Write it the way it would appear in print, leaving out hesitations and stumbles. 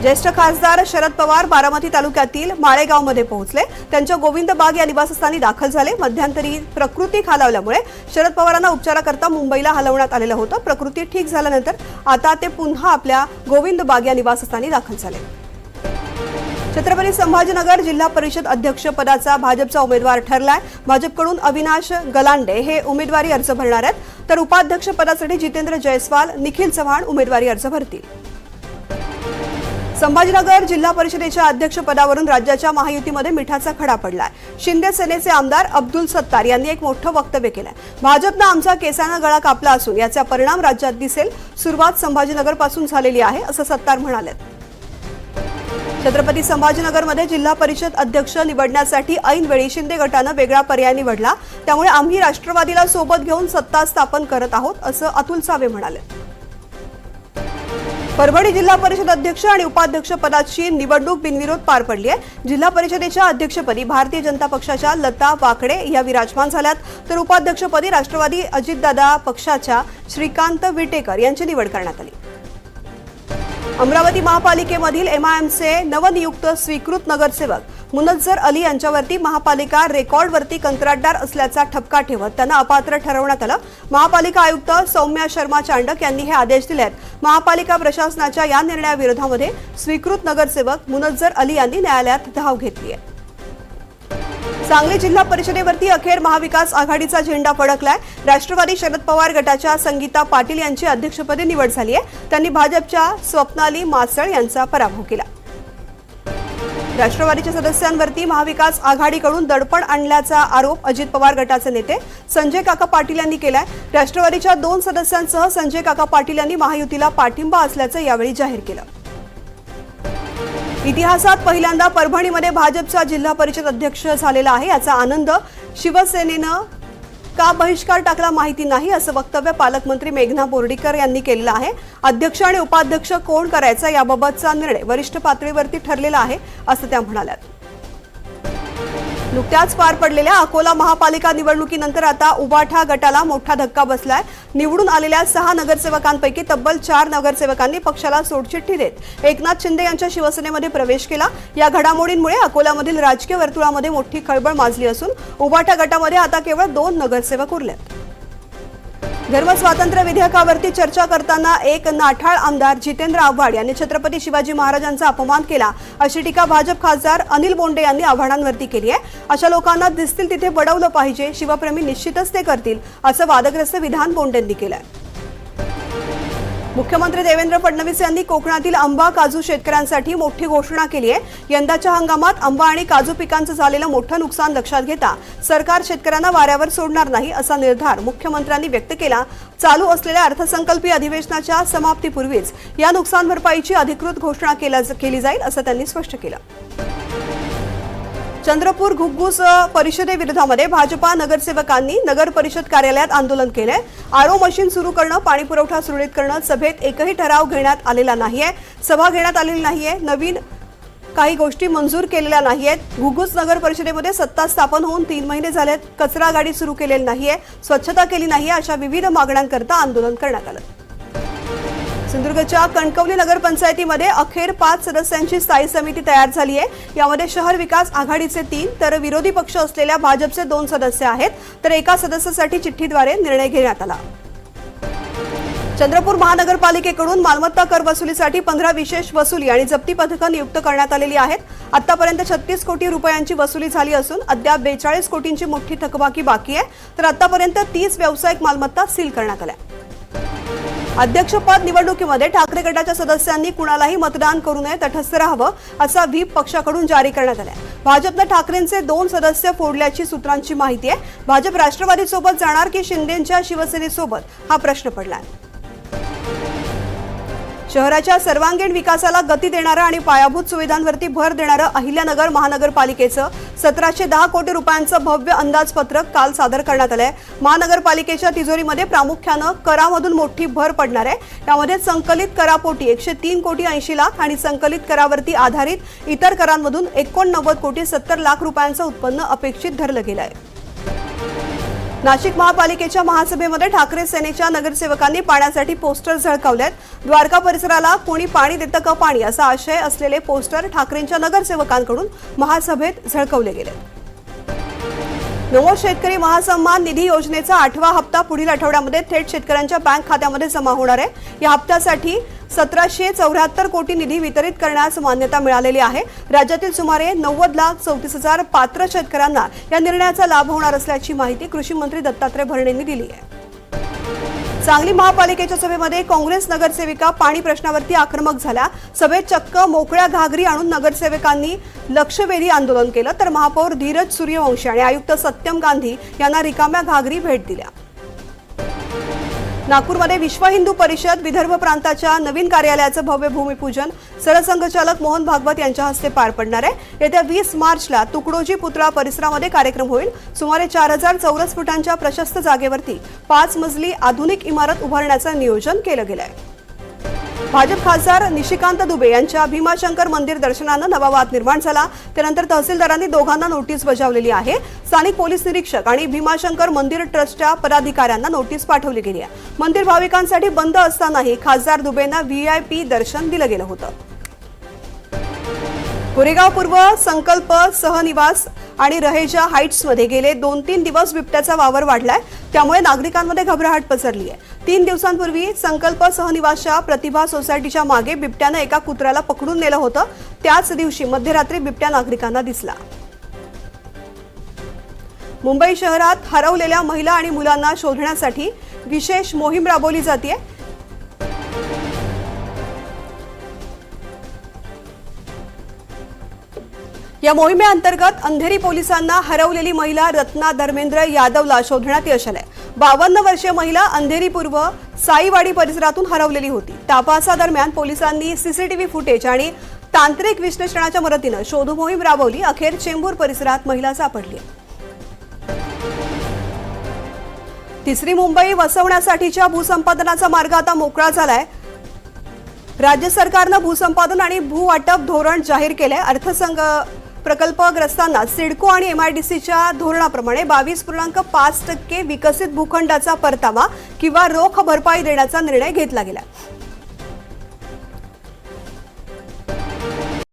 ज्येष्ठ खासदार शरद पवार बारामती तालुक्यातील माळेगावमध्ये पोहोचले। त्यांच्या गोविंद बाग या निवासस्थानी दाखल झाले। मध्यंतरी प्रकृती खालावल्यामुळे शरद पवारांना उपचाराकरता मुंबईला हलवण्यात आलेलं होतं। प्रकृती ठीक झाल्यानंतर आता ते पुन्हा आपल्या गोविंद बाग या निवासस्थानी दाखल झाले। छत्रपती संभाजीनगर जिल्हा परिषद अध्यक्ष पदाचा भाजपचा उमेदवार ठरलाय। भाजपकडून अविनाश गलांडे हे उमेदवारी अर्ज भरणार आहेत, तर उपाध्यक्ष पदासाठी जितेंद्र जयस्वाल, निखिल चव्हाण उमेदवारी अर्ज भरतील। संभाजीनगर जिल्हा परिषदेच्या अध्यक्षपदावरून राज्याच्या महायुतीमध्ये मिठाचा खडा पडलाय। शिंदे सेनेचे आमदार अब्दुल सत्तार यांनी एक मोठं वक्तव्य केलंय। भाजपनं आमचा केसांना गळा कापला असून याचा परिणाम राज्यात दिसेल। सुरुवात संभाजीनगर पासून झालेली आहे असं सत्तार म्हणाले। छत्रपती संभाजीनगरमध्ये जिल्हा परिषद अध्यक्ष निवडण्यासाठी ऐनवेळी शिंदे गटानं वेगळा पर्याय निवडला, त्यामुळे आम्ही राष्ट्रवादीला सोबत घेऊन सत्ता स्थापन करत आहोत असं अतुल सावे म्हणाले। परभणी जिल्हा परिषद अध्यक्ष आणि उपाध्यक्ष पदाची निवडणूक बिनविरोध पार पडली आहे। जिल्हा परिषदेच्या अध्यक्षपदी भारतीय जनता पक्षाच्या लता वाकडे या विराजमान झाल्यात, तर उपाध्यक्षपदी राष्ट्रवादी अजितदादा पक्षाच्या श्रीकांत विटेकर यांची निवड करण्यात आली। अमरावती महापालिकेमधील एमआयएमचे नवनियुक्त स्वीकृत नगरसेवक मुनज्जर अली यांच्यावरती महापालिका रेकॉर्डवरती कंत्राटदार असल्याचा ठपका ठेवत त्यांना अपात्र ठरवण्यात आलं। महापालिका आयुक्त सौम्या शर्मा चांडक यांनी हे आदेश दिलेत। महापालिका प्रशासनाच्या या निर्णयाविरोधामध्ये स्वीकृत नगरसेवक मुनज्जर अली यांनी न्यायालयात धाव घेतली आहे। सांगली जिल्हा परिषदेवरती अखेर महाविकास आघाडीचा झेंडा फडकलाय। राष्ट्रवादी शरद पवार गटाच्या संगीता पाटील यांची अध्यक्षपदी निवड झाली आहे। त्यांनी भाजपच्या स्वप्नाली मासळ यांचा पराभव केला। राष्ट्रवादीच्या सदस्यांवरती महाविकास आघाडीकडून दडपण आणल्याचा आरोप अजित पवार गटाचे नेते संजय काका पाटील यांनी केलाय। राष्ट्रवादीच्या 2 सदस्यांसह संजय काका पाटील यांनी महायुतीला पाठिंबा असल्याचं यावेळी जाहीर केलं। इतिहासात पहिल्यांदा परभणीमध्ये भाजपचा जिल्हा परिषद अध्यक्ष झालेला आहे। याचा आनंद शिवसेनेनं का बहिष्कार टाकला माहिती नाही असं वक्तव्य पालकमंत्री मेघना बोर्डीकर यांनी केलेलं आहे। अध्यक्ष आणि उपाध्यक्ष कोण करायचा याबाबतचा निर्णय वरिष्ठ पातळीवरती ठरलेला आहे असं त्या म्हणाल्या। नुकत्याच पार पडलेल्या अकोला महापालिका निवडणुकीनंतर आता उबाठा गटाला मोठा धक्का बसलाय। निवडून आलेल्या 6 नगरसेवकांपैकी तब्बल 4 नगरसेवकांनी पक्षाला सोडचिठ्ठी देत एकनाथ शिंदे यांच्या शिवसेनेमध्ये प्रवेश केला। या घडामोडींमुळे अकोल्यामधील राजकीय वर्तुळामध्ये मोठी खळबळ माजली असून उबाठा गटामध्ये आता केवळ 2 नगरसेवक उरलेत। धर्मस्वातंत्र्य विधेयकावरती चर्चा करताना एक नाठाळ आमदार जितेंद्र आव्हाड यांनी छत्रपती शिवाजी महाराजांचा अपमान केला अशी टीका भाजप खासदार अनिल बोंडे यांनी आव्हाडांवरती केली आहे। अशा लोकांना दिसतील तिथे बडवलं पाहिजे, शिवप्रेमी निश्चितच ते करतील असं वादग्रस्त विधान बोंडेंनी केलंय। मुख्यमंत्री देवेंद्र फडणवीस यांनी कोकणातील आंबा काजू शेतकऱ्यांसाठी मोठी घोषणा केली आहे। यंदाच्या हंगामात आंबा आणि काजू पिकांचं झालेलं मोठं नुकसान लक्षात घेता सरकार शेतकऱ्यांना वाऱ्यावर सोडणार नाही असा निर्धार मुख्यमंत्र्यांनी व्यक्त केला। चालू असलेल्या अर्थसंकल्पीय अधिवेशनाच्या समाप्तीपूर्वीच या नुकसान भरपाईची अधिकृत घोषणा केली जाईल असं त्यांनी स्पष्ट केलं। चंद्रपूर घुग्गुस परिषदेविरोधामध्ये भाजपा नगरसेवकांनी नगर परिषद कार्यालयात आंदोलन केलंय। आरओ मशीन सुरू करणं, पाणी पुरवठा सुरळीत करणं, सभेत एकही ठराव घेण्यात आलेला नाहीये, सभा घेण्यात आलेली नाहीये, नवीन काही गोष्टी मंजूर केलेल्या नाहीयेत। घुग्गुस नगर परिषदेमध्ये सत्ता स्थापन होऊन 3 महिने झालेत, कचरा गाडी सुरू केलेली नाहीये, स्वच्छता केली नाहीये, अशा विविध मागण्यांकरता आंदोलन करण्यात आलं। सिंधुदुर्गच्या कणकवली नगरपंचायतीमध्ये अखेर 5 सदस्यांची स्थायी समिती तयार झाली आहे। यामध्ये शहर विकास आघाडीचे 3 तर विरोधी पक्ष असलेल्या भाजपचे 2 सदस्य आहेत, तर एका सदस्यासाठी चिठ्ठीद्वारे निर्णय घेण्यात आला। चंद्रपूर महानगरपालिकेकडून मालमत्ता कर वसुलीसाठी 15 विशेष वसुली आणि जप्ती पथकं नियुक्त करण्यात आलेली आहेत। आतापर्यंत 36 कोटी रुपयांची वसुली झाली असून अद्याप 42 कोटींची मोठी थकबाकी बाकी आहे, तर आतापर्यंत 30 व्यावसायिक मालमत्ता सील करण्यात आल्या। अध्यक्षपद निवडणुकीमध्ये ठाकरे गटाच्या सदस्यांनी कुणालाही मतदान करू नये, तटस्थ राहावं असा व्हीप पक्षाकडून जारी करण्यात आला। भाजपनं ठाकरेंचे 2 सदस्य फोडल्याची सूत्रांची माहिती आहे। भाजप राष्ट्रवादीसोबत जाणार की शिंदेंच्या शिवसेनेसोबत हा प्रश्न पडलाय। शहराच्या सर्वांगीण विकासाला गती देणारं आणि पायाभूत सुविधांवरती भर देणारं अहिल्यानगर महानगरपालिकेचं 1710 कोटी रुपयांचं भव्य अंदाजपत्रक काल सादर करण्यात आलंय। महानगरपालिकेच्या तिजोरीमध्ये प्रामुख्यानं करामधून मोठी भर पडणार आहे। यामध्ये संकलित करापोटी 103 कोटी 80 लाख आणि संकलित करावरती आधारित इतर करांमधून 89 कोटी 70 लाख रुपयांचं उत्पन्न अपेक्षित धरलं गेलं आहे। नाशिक महापालिकेच्या महासभेमध्ये ठाकरे सेनेच्या नगरसेवकांनी पाण्यासाठी पोस्टर झळकावलेत. द्वारका परिसराला कोणी पाणी देतं का पाणी असा आशय असलेले पोस्टर ठाकरेंच्या नगरसेवकांकडून महासभेत झळकावले गेले. नमो शेतकरी महासन्मान निधी योजनेचा 8वा हप्ता पुढील आठवड्यामध्ये थेट शेतकऱ्यांच्या बँक खात्यामध्ये जमा होणार आहे. या हप्त्यासाठी 1774 कोटी निधी वितरित करण्यास मान्यता मिळालेली आहे. राज्यातील सुमारे 90,34,000 पात्र शेतकऱ्यांना या निर्णयाचा लाभ होणार असल्याची माहिती कृषी मंत्री दत्तात्रय भरणे यांनी दिली आहे. सांगली महापालिकेच्या सभेमध्ये काँग्रेस नगरसेविका पाणी प्रश्नावरती आक्रमक झाल्या. सभेत चक्क मोकळ्या घागरी आणून नगरसेवकांनी लक्षवेधी आंदोलन केलं, तर महापौर धीरज सूर्यवंशी आणि आयुक्त सत्यम गांधी यांना रिकाम्या घागरी भेट दिल्या. नागपूरमध्ये विश्व हिंदू परिषद विदर्भ प्रांताच्या नवीन कार्यालयाचं भव्य भूमिपूजन सरसंघचालक मोहन भागवत यांच्या हस्ते पार पडणार आहे. येत्या 20 मार्चला तुकडोजी पुतळा परिसरामध्ये कार्यक्रम होईल. सुमारे 4000 चौरस फुटांच्या प्रशस्त जागेवरती 5 मजली आधुनिक इमारत उभारण्याचं नियोजन केलं गेलं आहे. भाजप खासदार निशिकांत दुबे यांच्या भीमाशंकर मंदिर दर्शनानं नवा वाद निर्माण झाला. त्यानंतर तहसीलदारांनी दोघांना नोटीस बजावलेली आहे. स्थानिक पोलीस निरीक्षक आणि भीमाशंकर मंदिर ट्रस्टच्या पदाधिकाऱ्यांना नोटीस पाठवली गेली आहे. मंदिर भाविकांसाठी बंद असतानाही खासदार दुबेंना व्हीआयपी दर्शन दिलं गेलं होतं. कोरेगाव पूर्व, संकल्प, सहनिवास आणि रहेजा हाईट्समध्ये गेले 2-3 दिवस बिबट्याचा वावर वाढलाय. त्यामुळे नागरिकांमध्ये घबराहट पसरली आहे. 3 दिवसांपूर्वी संकल्प सहनिवासच्या प्रतिभा सोसायटीच्या मागे बिबट्यानं एका कुत्र्याला पकडून नेलं होतं. त्याच दिवशी मध्यरात्री बिबट्या नागरिकांना दिसला. मुंबई शहरात हरवलेल्या महिला आणि मुलांना शोधण्यासाठी विशेष मोहीम राबवली जाते. या मोहिमेअंतर्गत अंधेरी पोलिसांना हरवलेली महिला रत्ना धर्मेंद्र यादवला शोधण्यात यश आलंय. 52 वर्षीय महिला अंधेरी पूर्व साईवाडी परिसरातून हरवलेली होती. तपासादरम्यान पोलिसांनी सीसीटीव्ही फुटेज आणि तांत्रिक विश्लेषणाच्या मदतीनं शोध मोहीम राबवली. अखेर चेंबूर परिसरात महिला सापडली. तिसरी मुंबई वसवण्यासाठीच्या भूसंपादनाचा मार्ग आता मोकळा झालाय. राज्य सरकारनं भूसंपादन आणि भूवाटप धोरण जाहीर केलंय. अर्थसंघ प्रकल्पग्रस्तांना सिडको आणि एमआयडीसीच्या धोरणाप्रमाणे 22.5% विकसित भूखंडाचा परतावा किंवा रोख भरपाई देण्याचा निर्णय घेतला गेला.